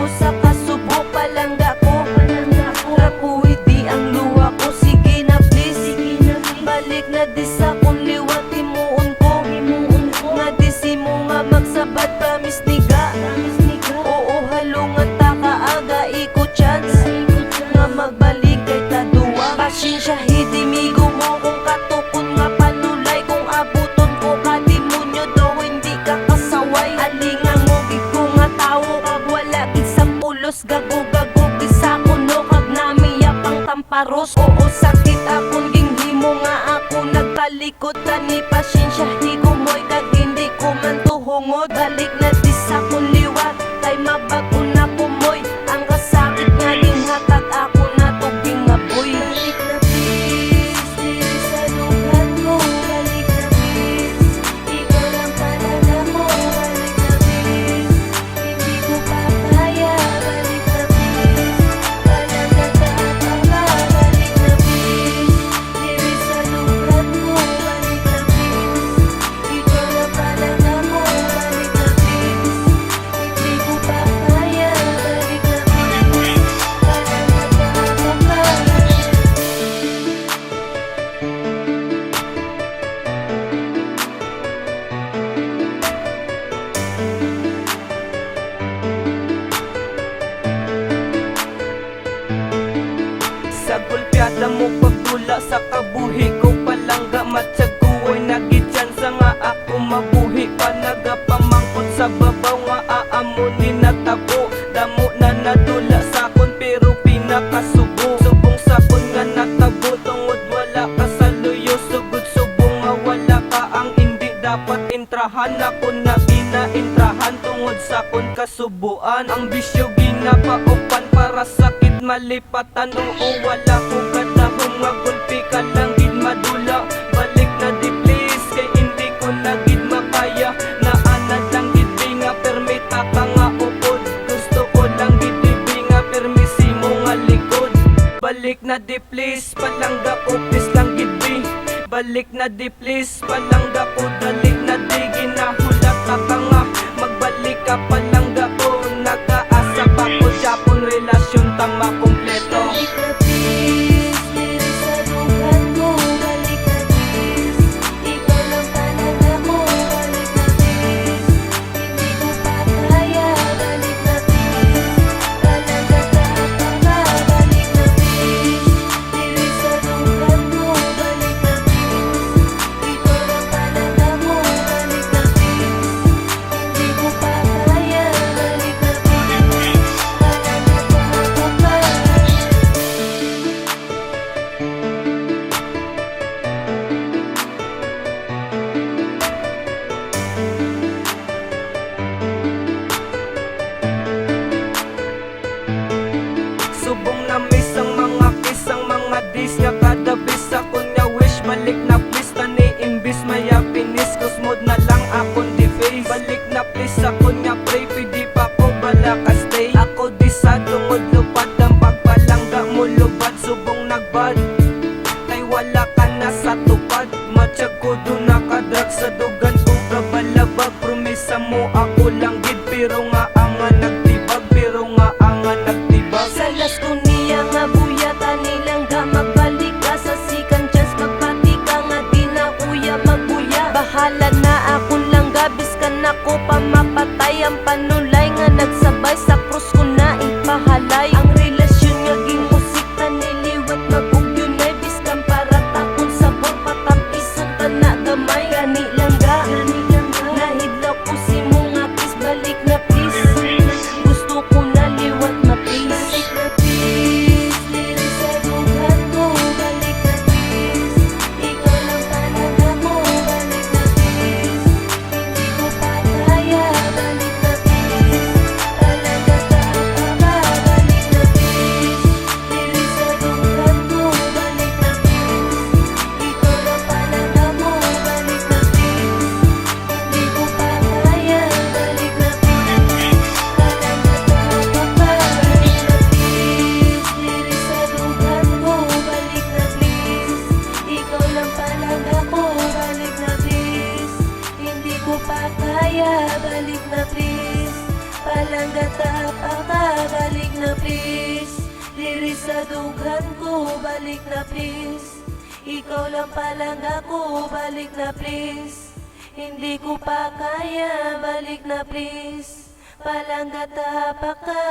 ko sa kasubo, palangga ko. Rapuwi di ang luha ko, sige na please. Balik na di sa kong liwat, himuon ko. Nga di si mo nga magsabat pa misniga. Oo halungan ta kaaga, iko chance nga magbalik kay taduwa. Pasensya hidimigo mo kung katukon nga panulay. Kung abuton ko kadimonyo daw hindi ka kasaway. Alingang mo gid ko nga tawo, kag wala gid sa pulos. Gago-gago gid sa kuno, kag namiya pang tamparos. Oo sakit akong ginghimo nga ako nagtalikod. Tani pasensya higumoy, kag hindi ko man tuhungod. Balik na di sa kong liwat, kay mabago na kumoy. Ang kasakit nga linghatag ako na tubing nga boy. Balik na please, dili sa lugar ko. Balik na please, ikaw lang talaga mo. Balik na please, hindi ko pa kaya. Balik na please, walang nagkakama. Balik na please, dili sa lugar ko. Balik na please, ikaw lang talaga mo. Balik na please, hindi ko pa kaya. Balik na please, walang nagkakama. Sa gulpyada mo pagtula sa kabuhi ko, palangga matsaguoy nagidyan sa nga ako mabuhi. Panagapamangkot sa babaw nga aamunin na tabo. Damo na nadula sa kon pero pinakasubo. Subong sa kon nga natabo, tungod wala ka sa luyo. Sugod subong nga wala ka ang hindi dapat intrahan. Ako na ginaintrahan tungod sa kon kasubuan. Ang bisyo ginapaupan para sakit malipatan. Oo wala ko kadahong nga gulpi ka lang gid madula. Balik na di please, kay hindi ko na gid makaya. Naanad lang gid di nga permita ka nga upod. Gusto ko lang gid di nga permisi mo nga likod. Balik na di please, palangga ko please lang gid di. Balik na di please, palangga ko dali na di. Ginahulat ka nga, magbalik ka palangga ko. Nagkaasa pa ko Japon, relasyon tama kompleto. Balik na please, dili sa lugar ko. Balik na please, ikaw lang talaga mo. Balik na please, hindi ko pa kaya. Balik na please, walang nagkakama. Balik na please, dili sa lugar ko. Balik na please, ikaw lang talaga mo. Balik na please, hindi ko pa kaya. sa dughan ko, balik na please. Ikaw lang palangga ko, balik na please. Hindi ko pa kaya, balik na please. Palangga tapak ka.